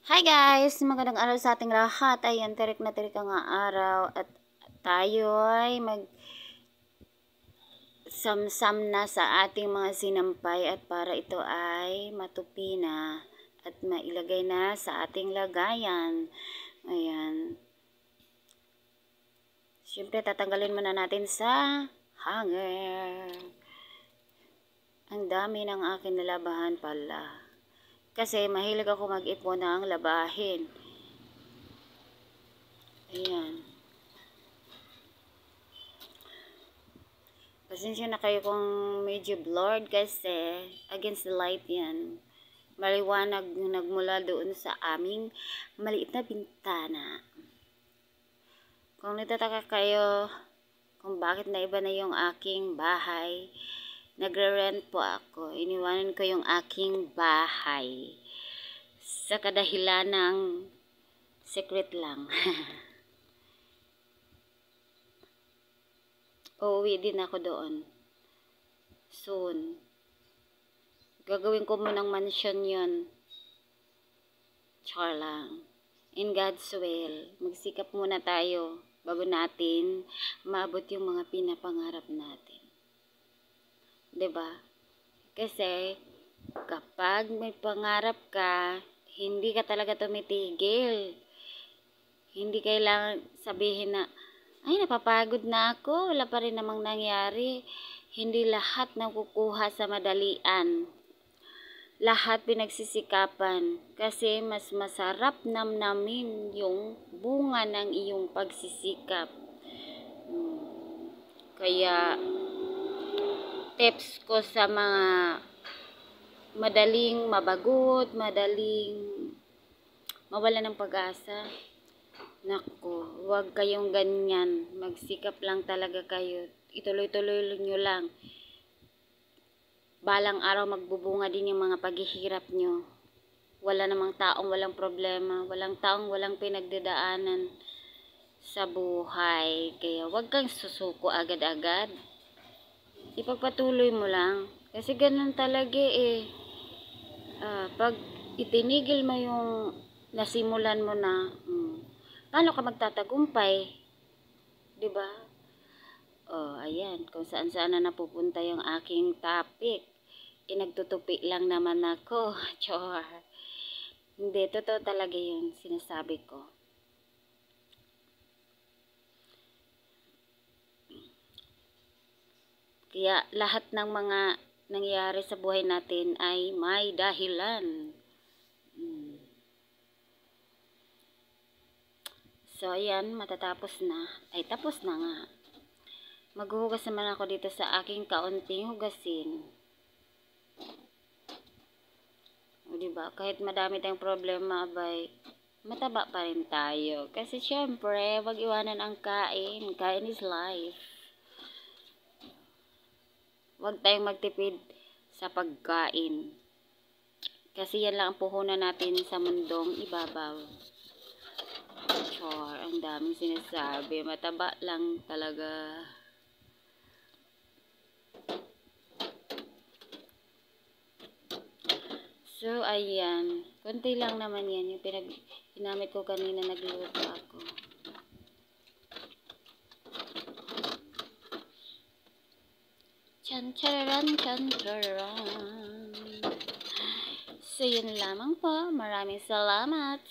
Hi guys! Magandang araw sa ating lahat. Ayan, tirik na tirik ang araw at tayo ay samsam na sa ating mga sinampay at para ito ay matupi na at mailagay na sa ating lagayan. Ayan. Siyempre, tatanggalin muna natin sa hanger. Ang dami ng aking nalabahan pala. Kasi mahilig ako mag-ipon ng labahin. Ayan. Pasensya na kayo kung medyo blurred kasi against the light yan. Maliwanag yung nagmula doon sa aming maliit na bintana. Kung nagtataka kayo kung bakit naiba na yung aking bahay, nagre-rent po ako. Iniwanan ko yung aking bahay sa kadahilan ng secret lang. Uuwi din ako doon soon. Gagawin ko munang mansion yun. Char lang. In God's will. Magsikap muna tayo bago natin maabot yung mga pinapangarap natin. 'Di ba? Kasi kapag may pangarap ka, hindi ka talaga tumitigil. Hindi kailangan sabihin na, ay, napapagod na ako, wala pa rin namang nangyari. Hindi lahat nakukuha sa madalian. Lahat pinagsisikapan kasi mas masarap namnamin yung bunga ng iyong pagsisikap. Kaya tips ko sa mga madaling mabagot, madaling mawala ng pag-asa, naku, huwag kayong ganyan. Magsikap lang talaga kayo. Ituloy-tuloy nyo lang. Balang araw magbubunga din yung mga paghihirap nyo. Wala namang taong walang problema. Walang taong walang pinagdadaanan sa buhay. Kaya huwag kang susuko agad-agad. Ipagpatuloy mo lang. Kasi ganun talaga eh. Pag itinigil mo yung nasimulan mo na, paano ka magtatagumpay? 'Di ba? Ayan, kung saan-saan na napupunta yung aking topic. Nagtutupi lang naman ako. Chor. Hindi, totoo talaga yun sinasabi ko. Kaya lahat ng mga nangyayari sa buhay natin ay may dahilan. So, ayan, matatapos na. Ay, tapos na nga. Maghuhugas naman ako dito sa aking kaunting hugasin. O, diba? Kahit madami tayong problema, abay, mataba pa rin tayo. Kasi, syempre, wag iwanan ang kain. Kain is life. Wag tayong magtipid sa pagkain. Kasi yan lang ang puhunan natin sa mundong ibabaw. Chor, ang daming sinasabi. Mataba lang talaga. So, ayan. Kunti lang naman yan. Yung ginamit ko kanina, nagluto ako. Chan chararan, chan chararan. So, yun lamang po. Maraming salamat.